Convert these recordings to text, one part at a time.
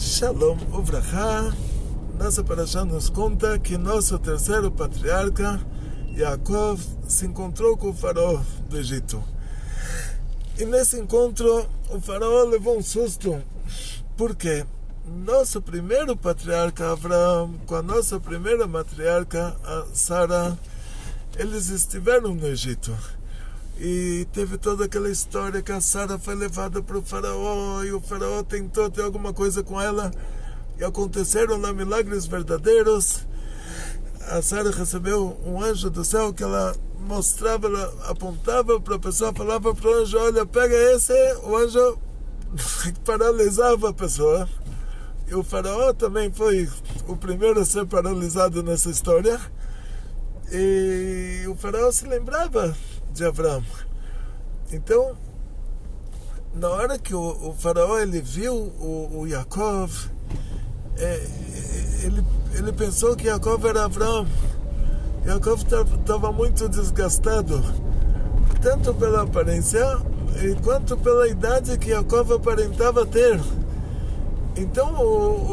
Shalom Uvracha. Nossa parashá nos conta que nosso terceiro patriarca, Yaakov, se encontrou com o faraó do Egito. E nesse encontro, o faraó levou um susto. Por quê? Nosso primeiro patriarca, Abraão, com a nossa primeira matriarca, a Sara, eles estiveram no Egito. E teve toda aquela história que a Sara foi levada para o faraó e o faraó tentou ter alguma coisa com ela e aconteceram lá milagres verdadeiros. A Sara recebeu um anjo do céu que ela mostrava, ela apontava para a pessoa, falava para o anjo: olha, pega esse. O anjo paralisava a pessoa. E o faraó também foi o primeiro a ser paralisado nessa história. E o faraó se lembrava de Abraão. Então, na hora que o faraó ele viu o Yaakov, ele pensou que Yaakov era Abraão. Yaakov estava muito desgastado, tanto pela aparência quanto pela idade que Yaakov aparentava ter. Então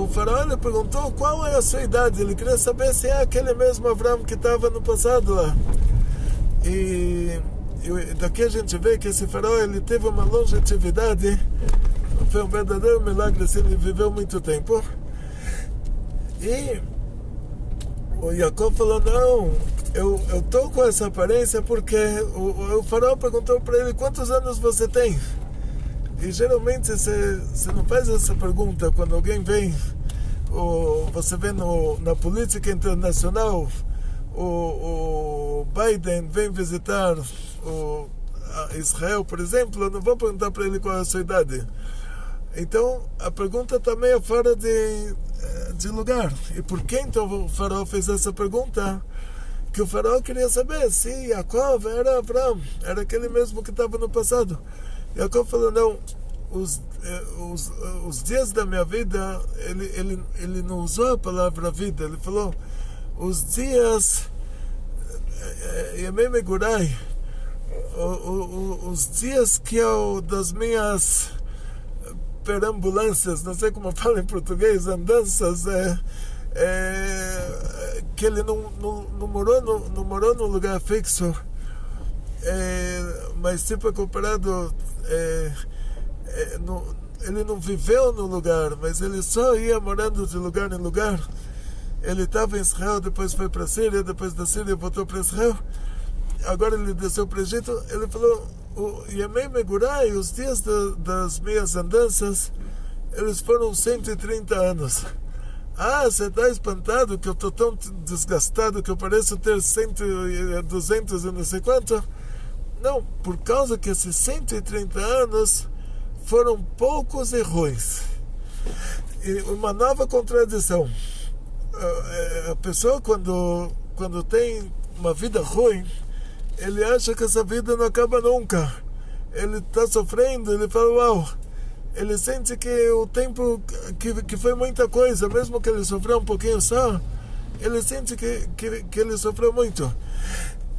o faraó ele perguntou qual é a sua idade. Ele queria saber se é aquele mesmo Abraão que estava no passado lá. E daqui a gente vê que esse faraó ele teve uma longevidade. Foi um verdadeiro milagre, assim, ele viveu muito tempo. E o Yaakov falou: não, eu estou com essa aparência porque o faraó perguntou para ele: quantos anos você tem? E geralmente você não faz essa pergunta quando alguém vem, ou você vê na política internacional, o Biden vem visitar Israel, por exemplo. Eu não vou perguntar para ele qual é a sua idade. Então a pergunta também é fora de lugar. E por que então o faraó fez essa pergunta? Que o faraó queria saber se Yaakov era Abraão, era aquele mesmo que estava no passado. Yaakov falou: não, os dias da minha vida, ele não usou a palavra vida, ele falou os dias Yemei Megurai, os dias que eu, das minhas perambulâncias, não sei como fala em português, andanças, que ele não morou num lugar fixo, mas tipo comparado, ele não viveu no lugar, mas ele só ia morando de lugar em lugar. Ele estava em Israel, depois foi para a Síria, depois da Síria voltou para Israel, agora ele desceu para o Egito. Ele falou: o Yemei Megurai, os dias das minhas andanças, eles foram 130 anos. Ah, você está espantado que eu estou tão desgastado que eu pareço ter 100, 200 e não sei quanto? Não, por causa que esses 130 anos foram poucos e ruins. E uma nova contradição. A pessoa quando tem uma vida ruim, ele acha que essa vida não acaba nunca. Ele está sofrendo, ele fala: uau. Ele sente que o tempo, que foi muita coisa, mesmo que ele sofreu um pouquinho só, ele sente que ele sofreu muito.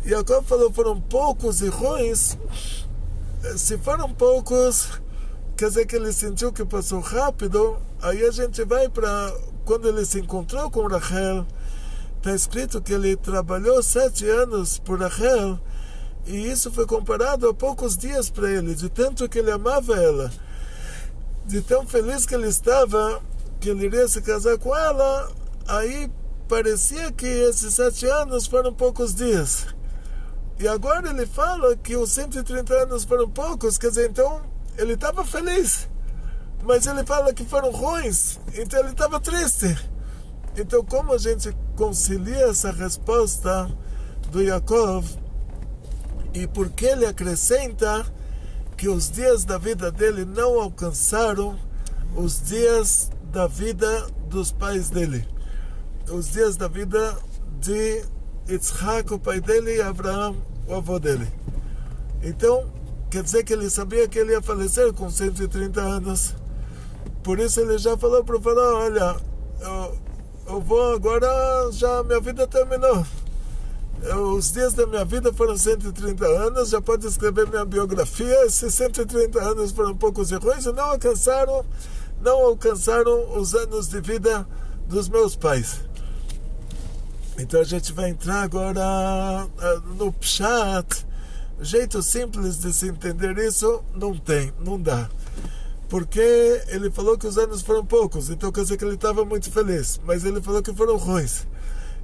E agora falou: foram poucos e ruins. Se foram poucos, quer dizer que ele sentiu que passou rápido. Aí a gente vai para quando ele se encontrou com Rachel. Está escrito que ele trabalhou 7 anos por Rachel, e isso foi comparado a poucos dias para ele, de tanto que ele amava ela, de tão feliz que ele estava que ele iria se casar com ela. Aí parecia que esses 7 anos foram poucos dias. E agora ele fala que os 130 anos foram poucos, quer dizer, então ele estava feliz, mas ele fala que foram ruins, então ele estava triste. Então, como a gente concilia essa resposta do Yaakov, e por que ele acrescenta que os dias da vida dele não alcançaram os dias da vida dos pais dele, os dias da vida de Yitzhak, o pai dele, e Abraão, o avô dele. Então, quer dizer que ele sabia que ele ia falecer com 130 anos. Por isso ele já falou para o faraó: olha, eu vou agora, já minha vida terminou. Os dias da minha vida foram 130 anos, já pode escrever minha biografia. Esses 130 anos foram poucos e ruins e não alcançaram não alcançaram os anos de vida dos meus pais. Então a gente vai entrar agora no Pshat. Jeito simples de se entender isso não dá. Porque ele falou que os anos foram poucos, então quer dizer que ele estava muito feliz, mas ele falou que foram ruins.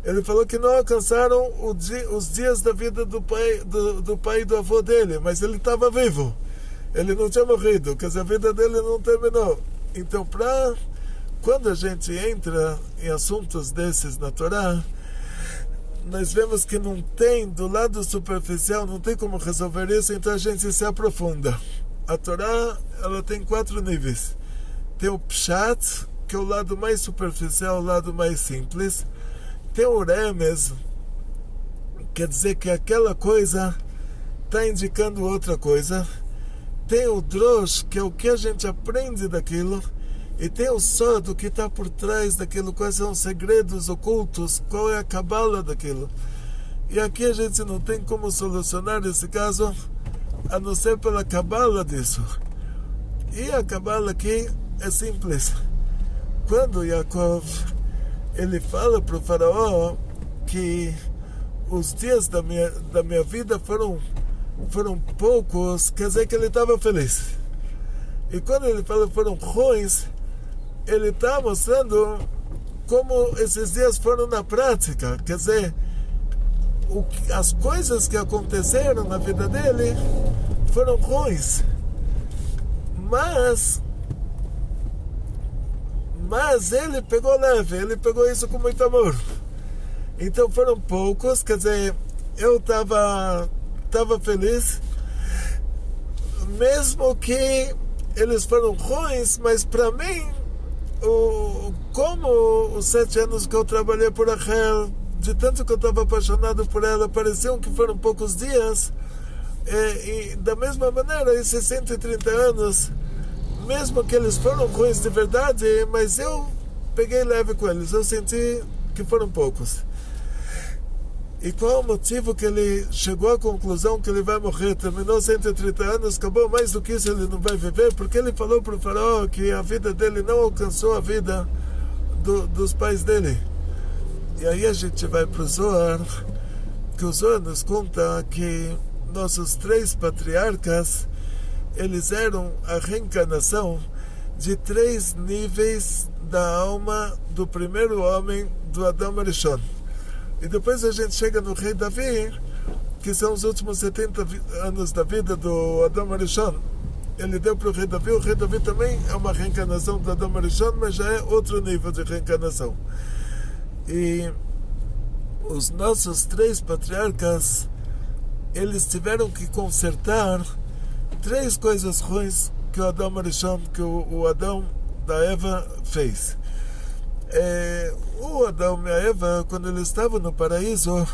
Ele falou que não alcançaram os dias da vida do pai e do avô dele, mas ele estava vivo. Ele não tinha morrido, quer dizer, a vida dele não terminou. Então, quando a gente entra em assuntos desses na Torá, nós vemos que não tem, do lado superficial, não tem como resolver isso, então a gente se aprofunda. A Torá, ela tem 4 níveis. Tem o Pshat, que é o lado mais superficial, o lado mais simples. Tem o Remes, quer dizer que aquela coisa está indicando outra coisa. Tem o Drosh, que é o que a gente aprende daquilo. E tem o Sod, o que está por trás daquilo, quais são os segredos ocultos, qual é a cabala daquilo. E aqui a gente não tem como solucionar esse caso, a não ser pela cabala disso. E a cabala aqui é simples. Quando Yaakov ele fala para o faraó que os dias da minha vida foram poucos, quer dizer que ele estava feliz. E quando ele fala que foram ruins, ele está mostrando como esses dias foram na prática. Quer dizer, as coisas que aconteceram na vida dele foram ruins, mas ele pegou leve, ele pegou isso com muito amor. Então foram poucos, quer dizer, eu estava feliz, mesmo que eles foram ruins, mas para mim, como os 7 anos que eu trabalhei por Rachel, de tanto que eu estava apaixonado por ela, pareciam que foram poucos dias, e da mesma maneira, esses 130 anos, mesmo que eles foram ruins de verdade, mas eu peguei leve com eles, eu senti que foram poucos. E qual o motivo que ele chegou à conclusão que ele vai morrer? Terminou 130 anos, acabou, mais do que isso ele não vai viver, porque ele falou para o faraó que a vida dele não alcançou a vida dos pais dele. E aí a gente vai para o Zohar, que o Zohar nos conta que nossos 3 patriarcas, eles eram a reencarnação de 3 níveis da alma do primeiro homem, do Adão Arishon. E depois a gente chega no rei Davi, que são os últimos 70 anos da vida do Adão Arishon. Ele deu para o rei Davi também é uma reencarnação do Adão Arishon, mas já é outro nível de reencarnação. E os nossos 3 patriarcas, eles tiveram que consertar 3 coisas ruins que o Adão Arishon, que o Adão da Eva fez. O Adão e a Eva, quando eles estavam no paraíso,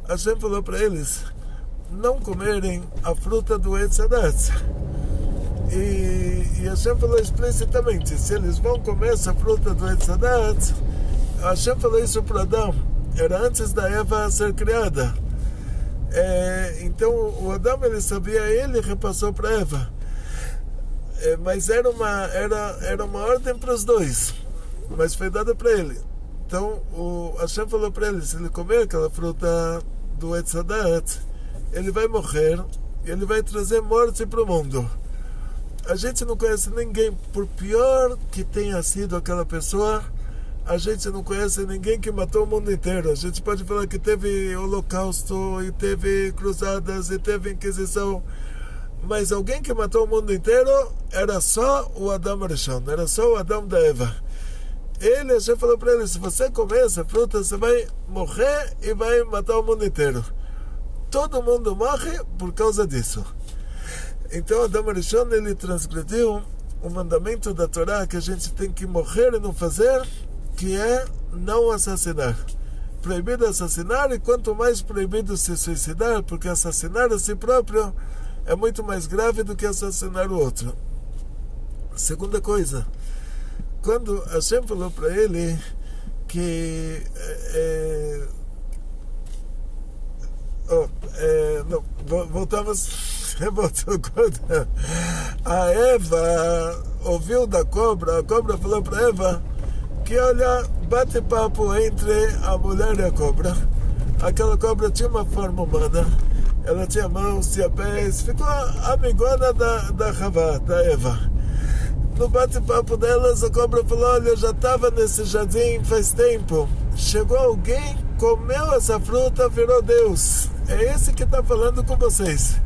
Hashem falou para eles não comerem a fruta do Etz Hadat. E Hashem falou explicitamente, se eles vão comer essa fruta do Etz Hadat, Hashem falou isso para Adão, era antes da Eva ser criada. Então o Adão, ele sabia, ele repassou para Eva. Mas era uma ordem para os 2, mas foi dada para ele. Então o Hashem falou para ele, se ele comer aquela fruta do Etz Hadat, ele vai morrer e ele vai trazer morte para o mundo. A gente não conhece ninguém, por pior que tenha sido aquela pessoa, a gente não conhece ninguém que matou o mundo inteiro. A gente pode falar que teve holocausto, e teve cruzadas, e teve inquisição, mas alguém que matou o mundo inteiro era só o Adão Arishon, era só o Adão da Eva. Ele já falou para ele, se você comer essa fruta, você vai morrer e vai matar o mundo inteiro. Todo mundo morre por causa disso. Então Adão Arishon, ele transgrediu o mandamento da Torá que a gente tem que morrer e não fazer, que é não assassinar. Proibido assassinar, e quanto mais proibido se suicidar, porque assassinar a si próprio é muito mais grave do que assassinar o outro. Segunda coisa, quando Hashem falou para ele que voltamos a Eva, ouviu da cobra, a cobra falou para Eva que, olha, bate papo entre a mulher e a cobra. Aquela cobra tinha uma forma humana, ela tinha mãos, tinha pés, ficou amigona da Havá, da Eva. No bate-papo delas, a cobra falou, olha, eu já estava nesse jardim faz tempo, chegou alguém, comeu essa fruta, virou Deus. É esse que está falando com vocês.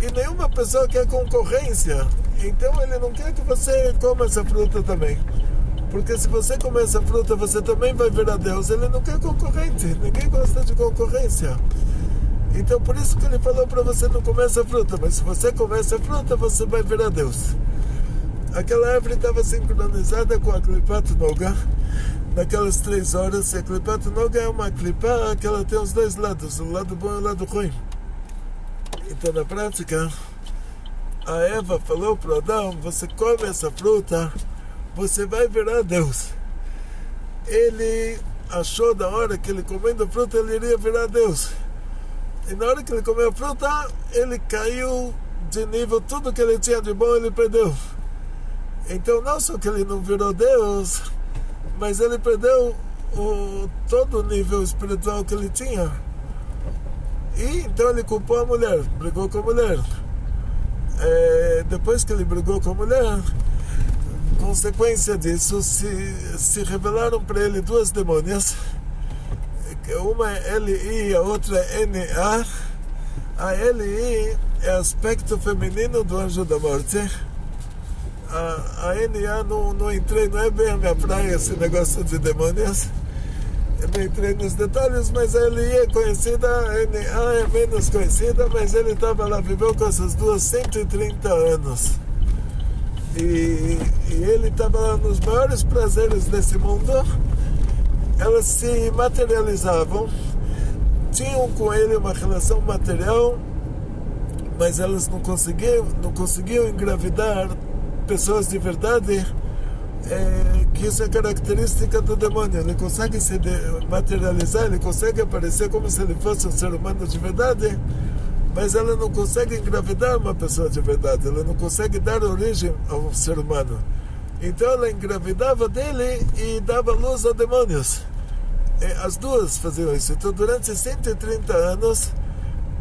E nenhuma pessoa quer concorrência, então ele não quer que você coma essa fruta também. Porque se você comer essa fruta, você também vai virar Deus. Ele não quer concorrente, ninguém gosta de concorrência. Então por isso que ele falou para você não comer essa fruta, mas se você comer essa fruta, você vai virar Deus. Aquela árvore estava sincronizada com a Klipat Noga. Naquelas 3 horas, a Klipat Noga é uma clipa que ela tem os 2 lados, o lado bom e o lado ruim. Então na prática, a Eva falou para Adão, você come essa fruta, você vai virar Deus. Ele achou da hora que ele comendo a fruta, ele iria virar Deus. E na hora que ele comeu a fruta, ele caiu de nível, tudo que ele tinha de bom ele perdeu. Então não só que ele não virou Deus, mas ele perdeu todo o nível espiritual que ele tinha. E então ele culpou a mulher, brigou com a mulher. Depois que ele brigou com a mulher, consequência disso, se revelaram para ele 2 demônias. Uma é Li e a outra é Na. A Li é aspecto feminino do anjo da morte. A Na não entrei, não é bem a minha praia esse negócio de demônios. Eu não entrei nos detalhes, mas a Li é conhecida, a Na é menos conhecida, mas ele estava lá, viveu com essas duas 130 anos. E ele estava lá nos maiores prazeres desse mundo. Elas se materializavam, tinham com ele uma relação material, mas elas não conseguiam engravidar pessoas de verdade, que isso é característica do demônio. Ele consegue se materializar, ele consegue aparecer como se ele fosse um ser humano de verdade, mas ela não consegue engravidar uma pessoa de verdade, ela não consegue dar origem a um ser humano. Então ela engravidava dele e dava luz a demônios. As duas faziam isso. Então durante 130 anos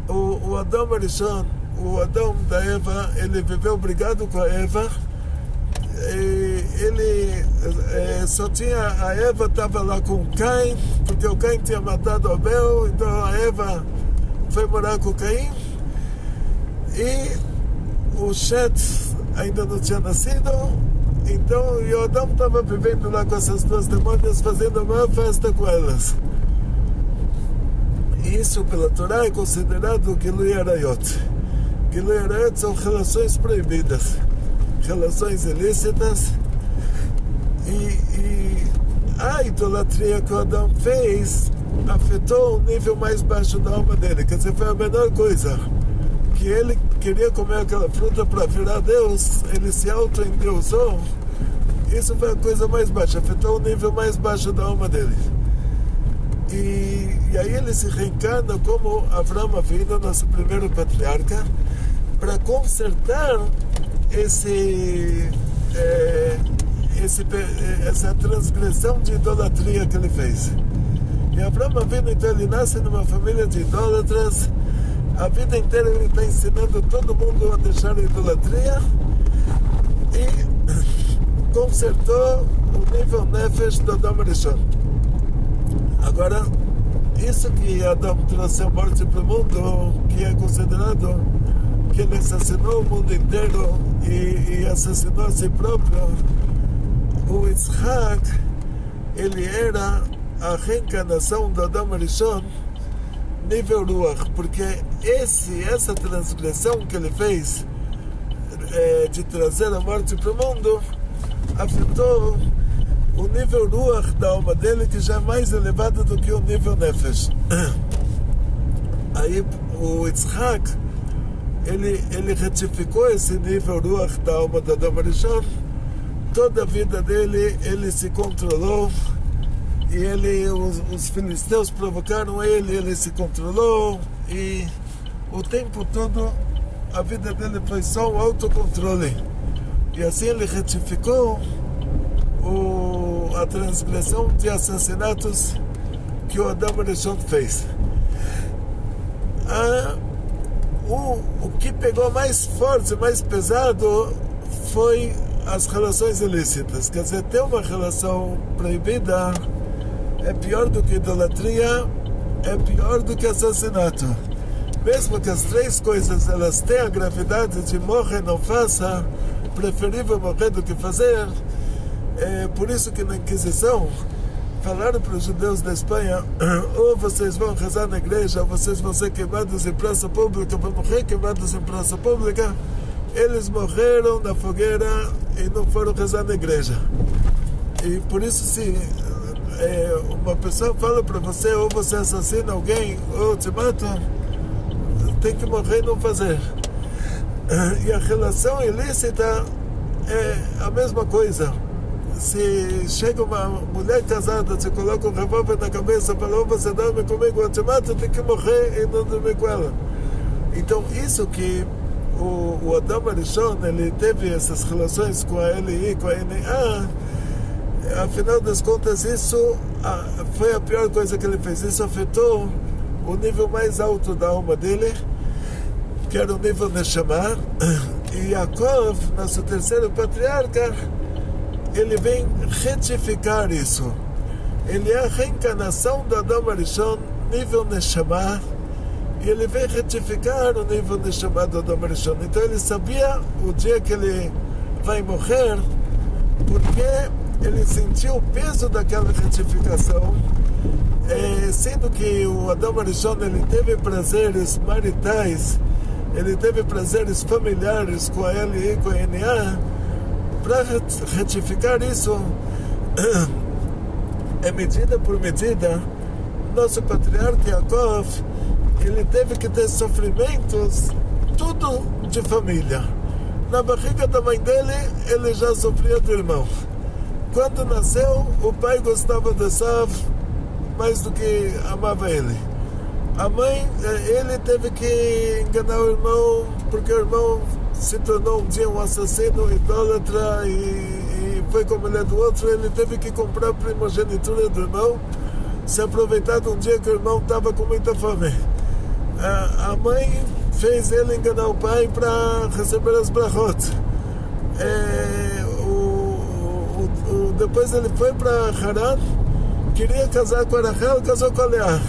o Adão Arishon, o Adão da Eva, ele viveu brigado com a Eva. Ele só tinha, a Eva estava lá com o Caim, porque o Caim tinha matado Abel, então a Eva foi morar com o Caim. E o Shet ainda não tinha nascido. Então o Adão estava vivendo lá com essas 2 demônias, fazendo a maior festa com elas. E isso pela Torá é considerado Gilui Arayot. Gilui Arayot são relações proibidas, relações ilícitas. E a idolatria que o Adão fez afetou o nível mais baixo da alma dele. Quer dizer, foi a menor coisa. Que ele queria comer aquela fruta para virar Deus, ele se auto-endeusou. Isso foi a coisa mais baixa, afetou o nível mais baixo da alma dele. E aí ele se reencarna como Avraham Avinu, nosso primeiro patriarca, para consertar essa transgressão de idolatria que ele fez. E Avraham Avinu, então, ele nasce numa família de idólatras. A vida inteira ele está ensinando todo mundo a deixar a idolatria e consertou o nível nefesh do Adão Arishon. Agora, isso que Adão trouxe a morte para o mundo, que é considerado que ele assassinou o mundo inteiro e assassinou a si próprio, o Yitzhak, ele era a reencarnação do Adão Arishon nível Ruach, porque essa transgressão que ele fez de trazer a morte para o mundo afetou o nível Ruach da alma dele, que já é mais elevado do que o nível Nefesh. Aí o Yitzhak, ele retificou esse nível Ruach da alma da Adão Arishon. Toda a vida dele ele se controlou. E os filisteus provocaram ele se controlou, e o tempo todo a vida dele foi só um autocontrole. E assim ele retificou a transgressão de assassinatos que o Adam Arishon fez. O que pegou mais forte, mais pesado, foi as relações ilícitas. Quer dizer, ter uma relação proibida é pior do que idolatria, é pior do que assassinato. Mesmo que as três coisas elas têm a gravidade de morrer, não faça, preferível morrer do que fazer. É por isso que na Inquisição falaram para os judeus da Espanha: ou vocês vão rezar na igreja, ou vocês vão ser queimados em praça pública. Para morrer queimados em praça pública, eles morreram na fogueira e não foram rezar na igreja. E por isso, se uma pessoa fala para você, ou você assassina alguém, ou te mata, tem que morrer e não fazer. E a relação ilícita é a mesma coisa. Se chega uma mulher casada, se coloca um revólver na cabeça e fala: ou você dorme comigo ou te mato, tem que morrer e não dormir com ela. Então isso que o Adam Arishon, ele teve essas relações com a LI, com a NA, afinal das contas isso foi a pior coisa que ele fez. Isso afetou o nível mais alto da alma dele, que era o nível Neshama. E Yaakov, nosso terceiro patriarca, ele vem retificar isso. Ele é a reencarnação do Adam Arishon, nível Neshama, e ele vem retificar o nível Neshama do Adam Arishon. Então ele sabia o dia que ele vai morrer, porque ele sentiu o peso daquela retificação, sendo que o Adam Arishon ele teve prazeres maritais, ele teve prazeres familiares com a LI e com a NA. Para retificar isso, medida por medida, nosso patriarca Yaakov, ele teve que ter sofrimentos, tudo de família. Na barriga da mãe dele, ele já sofria do irmão. Quando nasceu, o pai gostava de Esav mais do que amava ele. A mãe, ele teve que enganar o irmão, porque o irmão se tornou um dia um assassino, idólatra, e foi com a mulher do outro. Ele teve que comprar a primogenitura do irmão, se aproveitar de um dia que o irmão estava com muita fome. A mãe fez ele enganar o pai para receber as brachot. Depois ele foi para Haran, queria casar com a Rachel, casou com a Leá.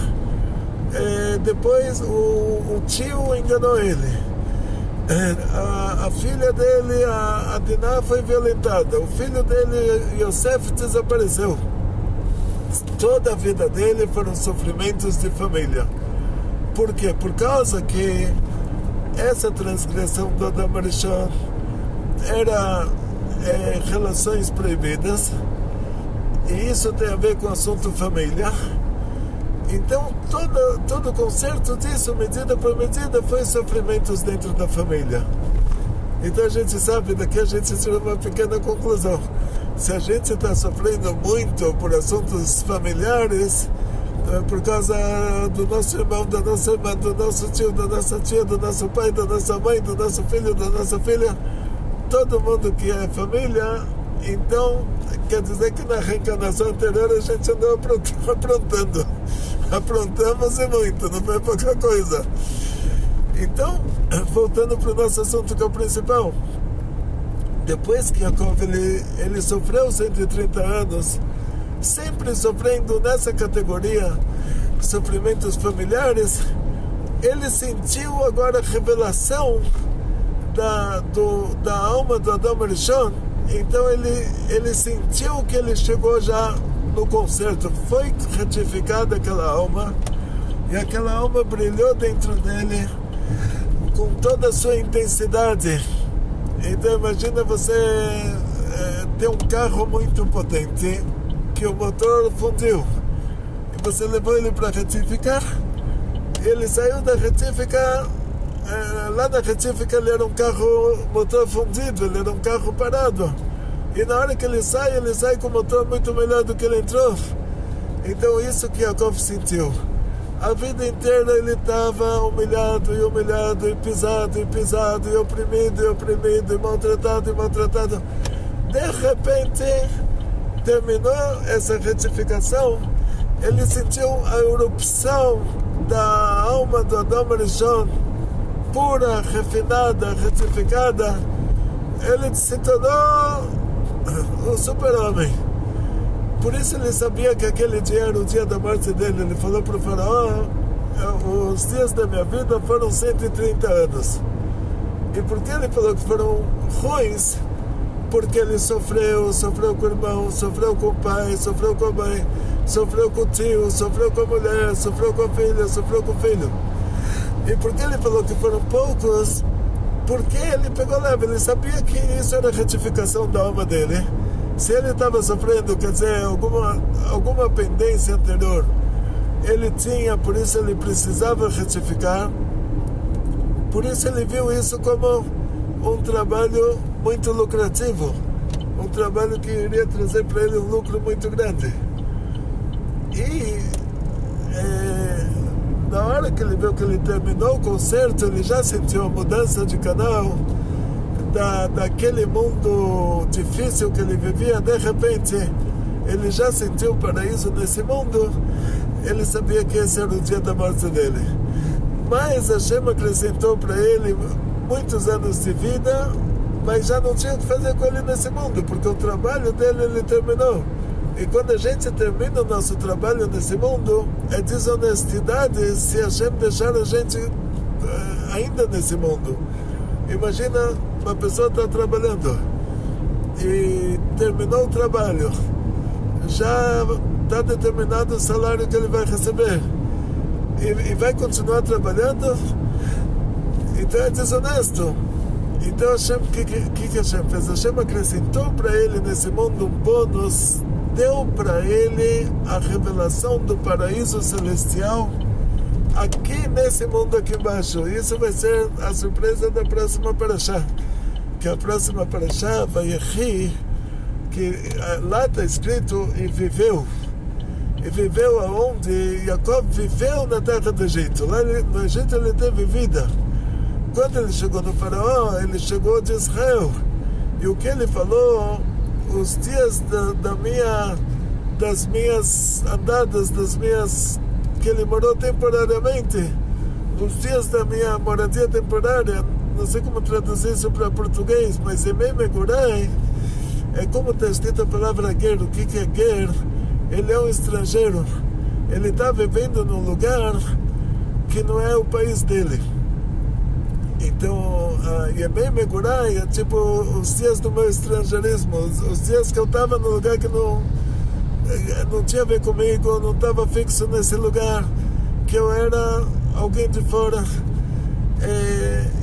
Depois o tio enganou ele. A filha dele, a Diná, foi violentada. O filho dele, Yosef, desapareceu. Toda a vida dele foram sofrimentos de família. Por quê? Por causa que essa transgressão do Adam Arishon era relações proibidas, e isso tem a ver com o assunto família. Então, todo o conserto disso, medida por medida, foi sofrimentos dentro da família. Então a gente sabe, daqui a gente tira uma pequena conclusão. Se a gente está sofrendo muito por assuntos familiares, por causa do nosso irmão, da nossa irmã, do nosso tio, da nossa tia, do nosso pai, da nossa mãe, do nosso filho, da nossa filha, todo mundo que é família, então quer dizer que na reencarnação anterior a gente andou aprontando. Aprontamos e muito, não foi pouca coisa. Então, voltando para o nosso assunto, que é o principal, depois que Yaakov ele sofreu 130 anos, sempre sofrendo nessa categoria, sofrimentos familiares, ele sentiu agora a revelação da alma do Adam Arishon. Então ele sentiu que ele chegou já no concerto, foi retificada aquela alma, e aquela alma brilhou dentro dele com toda a sua intensidade. Então imagina você ter um carro muito potente, que o motor fundiu, e você levou ele para retificar, ele saiu da retífica. Lá na retífica ele era um carro motor fundido, ele era um carro parado, e na hora que ele sai com o motor muito melhor do que ele entrou. Então isso que Yaakov sentiu. A vida inteira ele estava humilhado, e pisado, e oprimido, e maltratado. De repente, terminou essa retificação, ele sentiu a erupção da alma do Adão Rishon, pura, refinada, retificada. Ele se tornou o super-homem. Por isso ele sabia que aquele dia era o dia da morte dele. Ele falou para o faraó: os dias da minha vida foram 130 anos. E por que ele falou que foram ruins? Porque ele sofreu com o irmão, sofreu com o pai, sofreu com a mãe, sofreu com o tio, sofreu com a mulher, sofreu com a filha, sofreu com o filho. E por que ele falou que foram poucos? Porque ele pegou leve, ele sabia que isso era a retificação da alma dele. Se ele estava sofrendo, quer dizer, alguma pendência anterior, ele tinha, por isso ele precisava retificar. Por isso ele viu isso como um trabalho muito lucrativo, um trabalho que iria trazer para ele um lucro muito grande. E na hora que ele viu que ele terminou o concerto, ele já sentiu a mudança de canal daquele mundo difícil que ele vivia. De repente ele já sentiu o paraíso nesse mundo. Ele sabia que esse era o dia da morte dele, mas Hashem acrescentou para ele muitos anos de vida, mas já não tinha o que fazer com ele nesse mundo, porque o trabalho dele ele terminou. E quando a gente termina o nosso trabalho nesse mundo, é desonestidade se Hashem deixar a gente ainda nesse mundo. Imagina, uma pessoa está trabalhando e terminou o trabalho, já está determinado o salário que ele vai receber, e vai continuar trabalhando. Então é desonesto. Então Hashem, que Hashem fez? Hashem acrescentou para ele nesse mundo um bônus, deu para ele a revelação do paraíso celestial aqui nesse mundo aqui embaixo. Isso vai ser a surpresa da próxima parashá, que a próxima parashá vai Vayechi, que lá está escrito e viveu aonde Jacob viveu na terra do Egito. Lá no Egito ele teve vida. Quando ele chegou no faraó, ele chegou de Israel, e o que ele falou: os dias das minhas andadas, que ele morou temporariamente, os dias da minha moradia temporária, não sei como traduzir isso para português, mas Emei Megurai é como está escrito a palavra ger. O que é ger? Ele é um estrangeiro, ele está vivendo num lugar que não é o país dele. Então, Yemei Megurai é tipo os dias do meu estrangeirismo, os dias que eu estava num lugar que não tinha a ver comigo, não estava fixo nesse lugar, que eu era alguém de fora.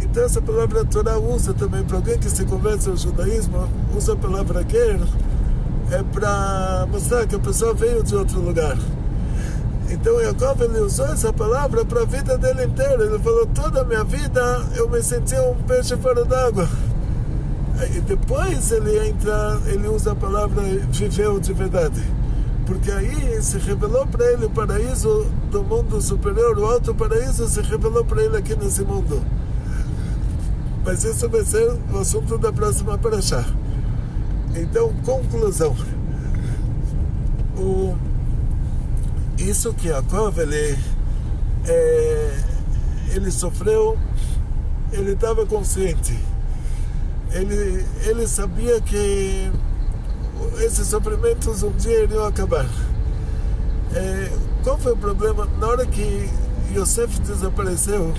Então essa palavra a Torá usa também para alguém que se converte ao judaísmo, usa a palavra ger, é para mostrar que a pessoa veio de outro lugar. Então Jacob, ele usou essa palavra para a vida dele inteira. Ele falou: toda a minha vida eu me sentia um peixe fora d'água. E depois ele usa a palavra viveu de verdade, porque aí se revelou para ele o paraíso do mundo superior, o alto paraíso se revelou para ele aqui nesse mundo. Mas isso vai ser o assunto da próxima parashá. Então, conclusão. Isso que Jacob, ele sofreu, ele estava consciente. Ele sabia que esses sofrimentos um dia iriam acabar. Qual foi o problema? Na hora que Yosef desapareceu,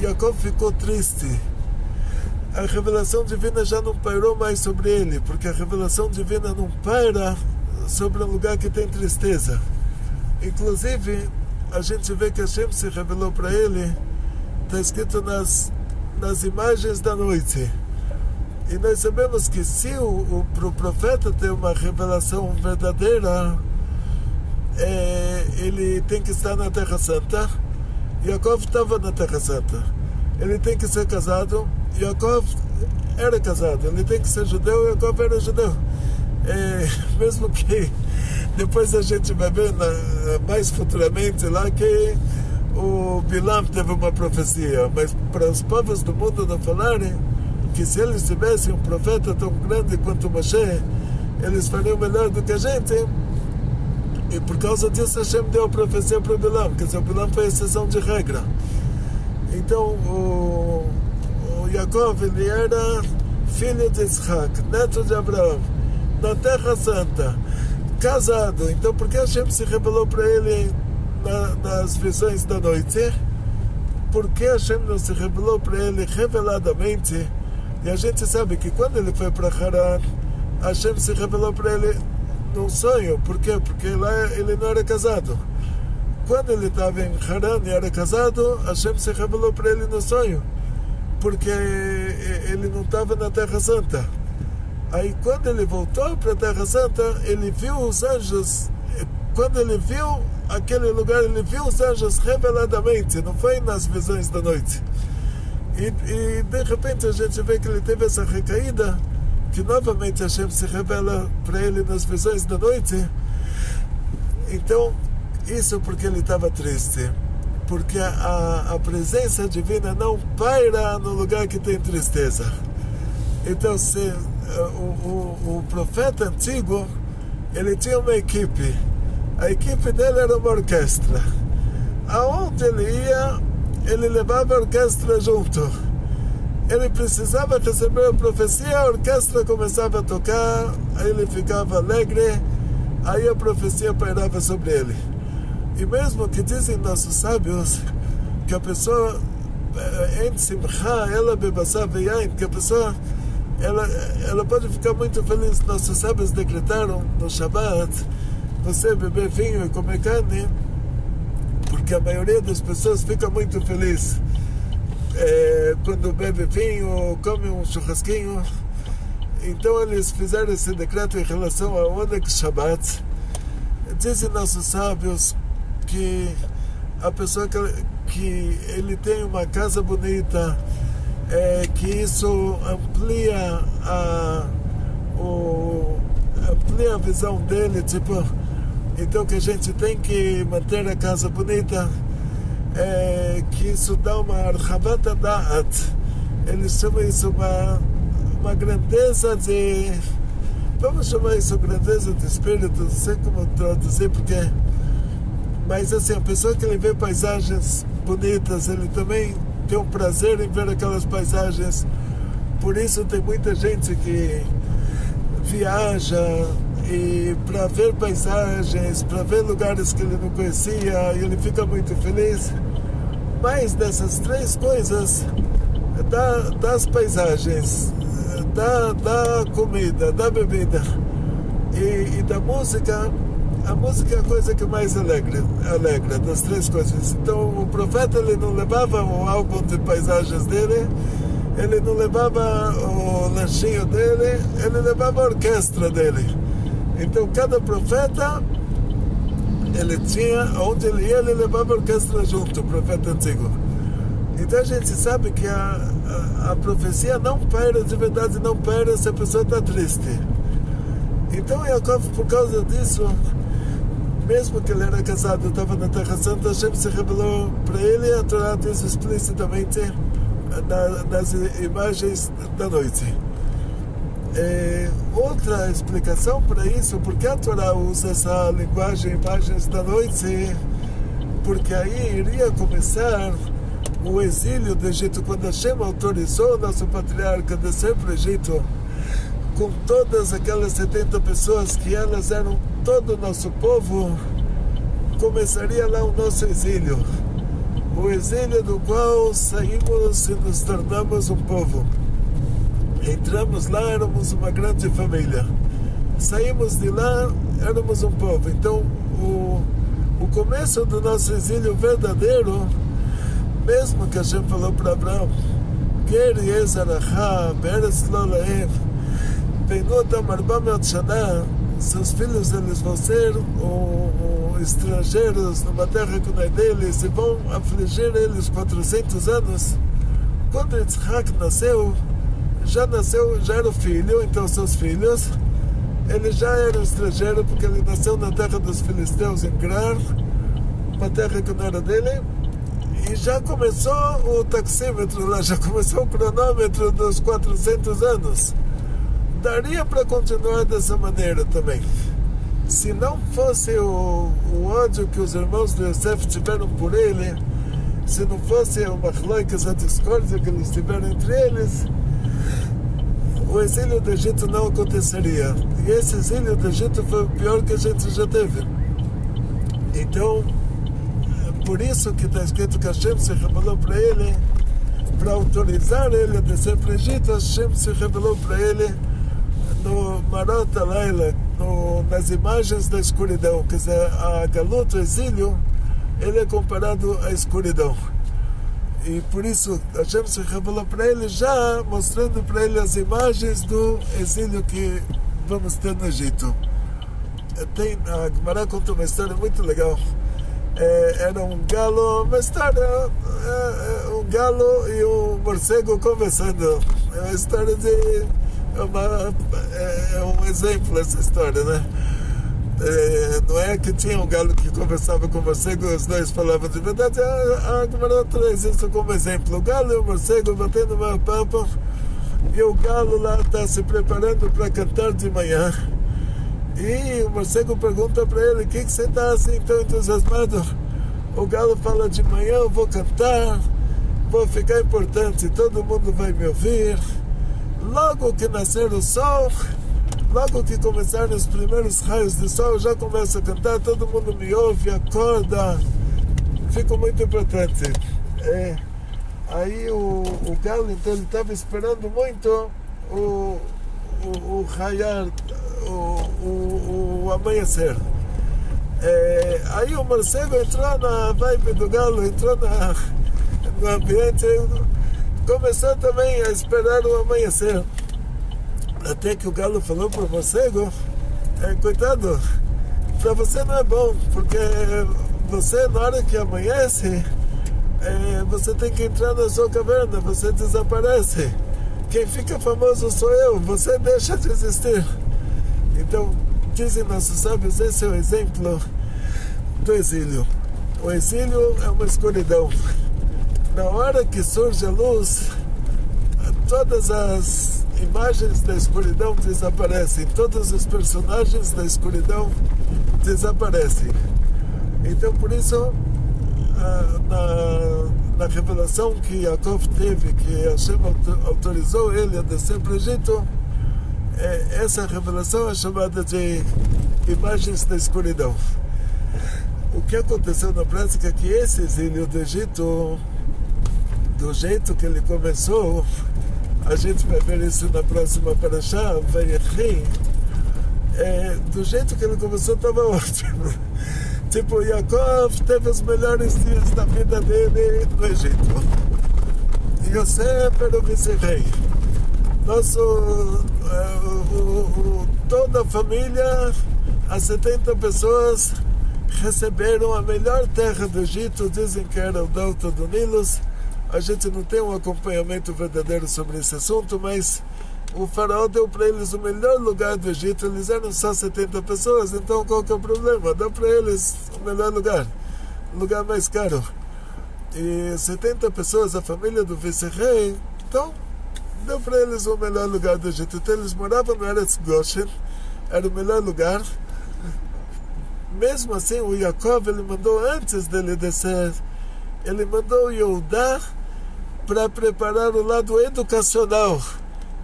Jacob ficou triste. A revelação divina já não pairou mais sobre ele, porque a revelação divina não paira sobre um lugar que tem tristeza. Inclusive, a gente vê que Hashem se revelou para ele, está escrito nas imagens da noite. E nós sabemos que se para o profeta ter uma revelação verdadeira, ele tem que estar na Terra Santa. Jacob estava na Terra Santa. Ele tem que ser casado. Jacob era casado. Ele tem que ser judeu. Jacob era judeu. Mesmo que depois a gente vai ver mais futuramente lá que o Bilam teve uma profecia, mas para os povos do mundo não falarem que se eles tivessem um profeta tão grande quanto Moshe, eles fariam melhor do que a gente. E por causa disso Hashem deu a profecia para o Bilam, quer dizer, o Bilam foi exceção de regra. Então o Yaakov, ele era filho de Isaac, neto de Abraão, na Terra Santa, casado. Então por que Hashem se revelou para ele nas visões da noite? Por que Hashem não se revelou para ele reveladamente? E a gente sabe que quando ele foi para Haran, Hashem se revelou para ele num sonho. Por quê? Porque lá ele não era casado. Quando ele estava em Haran e era casado, Hashem se revelou para ele no sonho, porque ele não estava na Terra Santa. Aí quando ele voltou para a Terra Santa, ele viu os anjos. Quando ele viu aquele lugar, ele viu os anjos reveladamente, não foi nas visões da noite. E de repente a gente vê que ele teve essa recaída, que novamente Hashem se revela para ele nas visões da noite. Então, isso porque ele estava triste, porque a presença divina não paira no lugar que tem tristeza. Então, se o profeta antigo, ele tinha uma equipe, a equipe dele era uma orquestra. Aonde ele ia, ele levava a orquestra junto. Ele precisava receber a profecia, a orquestra começava a tocar, aí ele ficava alegre, aí a profecia pairava sobre ele. E mesmo que dizem nossos sábios que a pessoa em simcha, ela bebassá veyain, que a pessoa ela pode ficar muito feliz. Nossos sábios decretaram no Shabbat você beber vinho e comer carne, porque a maioria das pessoas fica muito feliz quando bebe vinho, come um churrasquinho. Então eles fizeram esse decreto em relação ao Oneg Shabbat. Dizem nossos sábios que a pessoa que ele tem uma casa bonita, que isso amplia a visão dele, tipo, então que a gente tem que manter a casa bonita, que isso dá uma archavat da'at, eles chamam isso uma grandeza de, vamos chamar isso grandeza de espírito, não sei como traduzir, porque, mas assim, a pessoa que ele vê paisagens bonitas, ele também tem um prazer em ver aquelas paisagens. Por isso tem muita gente que viaja e para ver paisagens, para ver lugares que ele não conhecia, e ele fica muito feliz. Mas dessas três coisas, das paisagens, da comida, da bebida e da música, a música é a coisa que mais alegra das três coisas. Então o profeta, ele não levava o álbum de paisagens dele, ele não levava o lanchinho dele, ele levava a orquestra dele. Então cada profeta, ele tinha, onde ele ia, ele levava a orquestra junto, o profeta antigo. Então a gente sabe que a profecia não paira, de verdade não paira se a pessoa está triste. Então Yaakov, por causa disso, mesmo que ele era casado, estava na Terra Santa, Hashem se revelou para ele, a Torá diz explicitamente nas imagens da noite. Outra explicação para isso, porque a Torá usa essa linguagem, imagens da noite, porque aí iria começar o exílio do Egito, quando Hashem autorizou o nosso patriarca a descer para o Egito, com todas aquelas 70 pessoas que elas eram todo o nosso povo, começaria lá o nosso exílio. O exílio do qual saímos e nos tornamos um povo. Entramos lá, éramos uma grande família. Saímos de lá, éramos um povo. Então, o começo do nosso exílio verdadeiro, mesmo que a gente falou para Abraão, Ger Yezarachá, Beretz Lo Lahem, Benot Amar Meot Shana, seus filhos, eles vão ser estrangeiros numa terra que não é deles, e vão afligir eles 400 anos. Quando Yitzhak nasceu, já era o filho, então seus filhos, ele já era estrangeiro porque ele nasceu na terra dos filisteus, em Gerar, uma terra que não era dele, e já começou o taxímetro lá, já começou o cronômetro dos 400 anos. Daria para continuar dessa maneira também. Se não fosse o ódio que os irmãos de Yosef tiveram por ele, se não fosse o machloikas, a discórdia que eles tiveram entre eles, o exílio do Egito não aconteceria. E esse exílio do Egito foi o pior que a gente já teve. Então, por isso que está escrito que Hashem se revelou para ele, para autorizar ele a descer para o Egito. Hashem se revelou para ele no Marot Alayla, nas imagens da escuridão. Quer dizer, a galuta, o exílio, ele é comparado à escuridão. E por isso Hashem se revelou para ele já mostrando para ele as imagens do exílio que vamos ter no Egito. A Gemara conta uma história muito legal. Era um galo, uma história, um galo e um morcego conversando. É uma história de... É um exemplo essa história, né? Não é que tinha um galo que conversava com o morcego e os dois falavam de verdade. A Gemara traz isso como exemplo. O galo e o morcego batendo uma papo, e o galo lá está se preparando para cantar de manhã. E o morcego pergunta para ele: o que você está assim tão entusiasmado? O galo fala: de manhã eu vou cantar, vou ficar importante, todo mundo vai me ouvir. Logo que nascer o sol, logo que começarem os primeiros raios de sol, eu já começo a cantar, todo mundo me ouve, acorda, fico muito importante. Aí o galo, então, ele estava esperando muito o raiar, o amanhecer. Aí o morcego entrou na vibe do galo, entrou no ambiente, começou também a esperar o amanhecer. Até que o galo falou para o morcego: coitado, para você não é bom, porque você, na hora que amanhece, você tem que entrar na sua caverna, você desaparece. Quem fica famoso sou eu, você deixa de existir. Então, dizem nossos sábios, esse é o exemplo do exílio. O exílio é uma escuridão. Na hora que surge a luz, todas as imagens da escuridão desaparecem, todos os personagens da escuridão desaparecem. Então, por isso, na revelação que Yaakov teve, que Hashem autorizou ele a descer para o Egito, essa revelação é chamada de imagens da escuridão. O que aconteceu na prática é que esse exílio do Egito, do jeito que ele começou, a gente vai ver isso na próxima parashá, Vayechi, do jeito que ele começou estava ótimo. Tipo, Yaakov teve os melhores dias da vida dele no Egito. Yosef era o vice-rei. Toda a família, as 70 pessoas, receberam a melhor terra do Egito, dizem que era o delta do Nilo. A gente não tem um acompanhamento verdadeiro sobre esse assunto, mas o faraó deu para eles o melhor lugar do Egito. Eles eram só 70 pessoas, então qual que é o problema? Dá para eles o melhor lugar, o lugar mais caro. E 70 pessoas, a família do vice-rei, então deu para eles o melhor lugar do Egito. Então eles moravam no Eretz Goshen, era o melhor lugar. Mesmo assim, o Yaakov, ele mandou, antes dele descer, ele mandou o Yehudá para preparar o lado educacional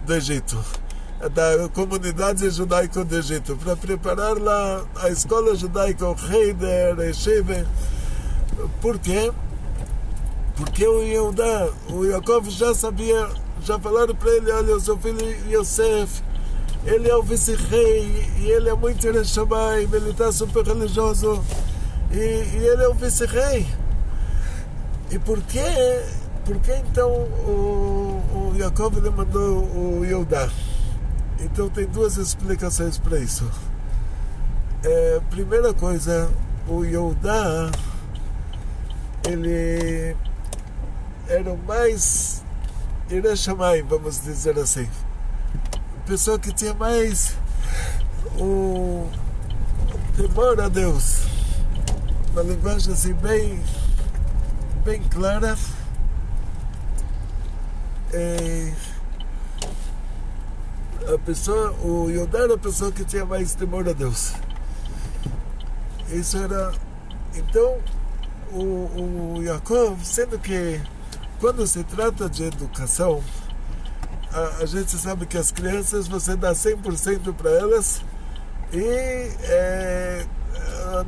do Egito, da comunidade judaica do Egito, para preparar lá a escola judaica, o Heider, a Yeshiva. Por quê? Porque o Yehudá, o Yaakov já sabia, já falaram para ele: olha, o seu filho Yosef, ele é o vice-rei, e ele é muito Yerushalayim, ele está super religioso, e ele é o vice-rei. E por que então o Yaakov ele mandou o Yehudá? Então tem duas explicações para isso. Primeira coisa, o Yehudá, ele era o mais Yerushalayim, vamos dizer assim, pessoa que tinha mais o temor a Deus, uma linguagem assim bem clara, o Yodá era a pessoa que tinha mais temor a Deus. Isso era. Então, o Yaakov, sendo que quando se trata de educação, a gente sabe que as crianças você dá 100% para elas e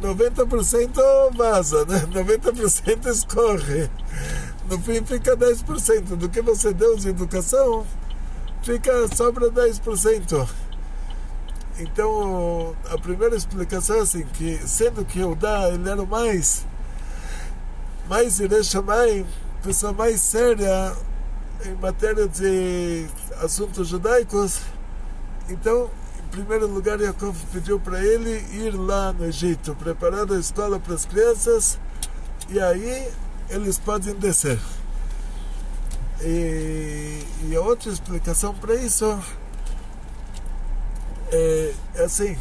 90% vaza, né? 90% escorre. No fim fica 10%. Do que você deu de educação, sobra 10%. Então, a primeira explicação é assim, que sendo que Eudá, ele era o mais Irei Shamayim, pessoa mais séria em matéria de assuntos judaicos, então, em primeiro lugar, Yaakov pediu para ele ir lá no Egito, preparar a escola para as crianças, e aí eles podem descer. E a outra explicação para isso é assim,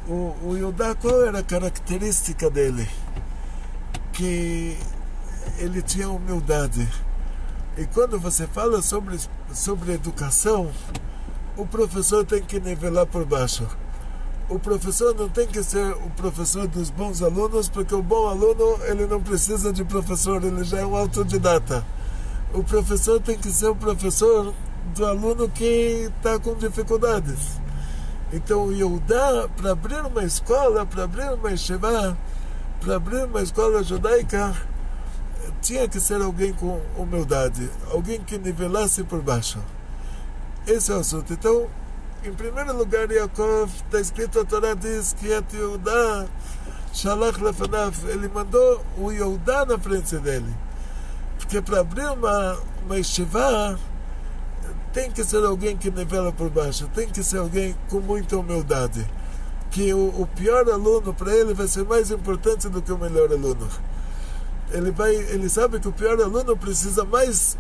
o Yudá, qual era a característica dele? Que ele tinha humildade. E quando você fala sobre educação, o professor tem que nivelar por baixo. O professor não tem que ser o professor dos bons alunos, porque o bom aluno ele não precisa de professor, ele já é um autodidata. O professor tem que ser o professor do aluno que está com dificuldades. Então o Yehudá, para abrir uma escola, para abrir uma yeshiva, para abrir uma escola judaica, tinha que ser alguém com humildade, alguém que nivelasse por baixo. Esse é o assunto. Então, em primeiro lugar, Yaakov, está escrito, a Torá diz que Yehudá Shalach lefanav, ele mandou o Yehudá na frente dele. Porque para abrir uma yeshiva, tem que ser alguém que nivela por baixo, tem que ser alguém com muita humildade. Que o pior aluno para ele vai ser mais importante do que o melhor aluno. Ele sabe que o pior aluno precisa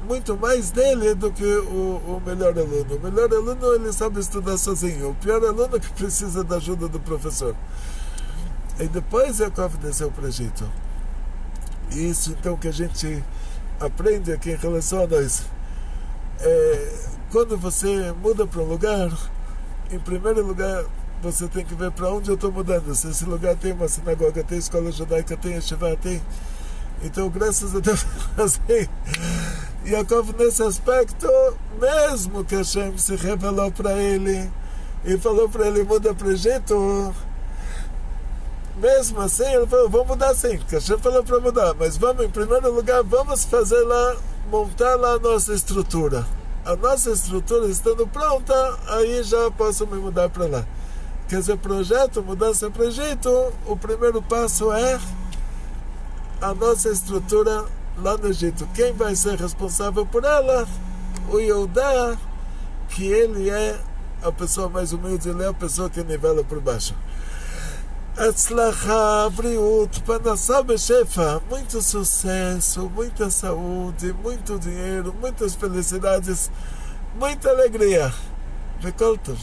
muito mais dele do que o melhor aluno. O melhor aluno ele sabe estudar sozinho. O pior aluno que precisa da ajuda do professor. E depois Yaakov desceu para o Egito. Isso então que a gente aprende aqui em relação a nós. Quando você muda para um lugar, em primeiro lugar você tem que ver para onde eu estou mudando. Se esse lugar tem uma sinagoga, tem escola judaica, tem yeshiva, tem. Então, graças a Deus, assim, Yaakov nesse aspecto, mesmo que Hashem se revelou para ele e falou para ele muda para o Egito, mesmo assim ele falou, vamos mudar sim, que Hashem falou para mudar, mas vamos, em primeiro lugar, vamos fazer lá, montar lá a nossa estrutura. A nossa estrutura estando pronta, aí já posso me mudar para lá. Quer dizer, projeto, mudança para o Egito, o primeiro passo é a nossa estrutura lá no Egito. Quem vai ser responsável por ela? O Yehudá, que ele é a pessoa mais humilde, ele é a pessoa que nivela por baixo. Atzlacha, briut, panassá beshefa, muito sucesso, muita saúde, muito dinheiro, muitas felicidades, muita alegria. Vekol tov.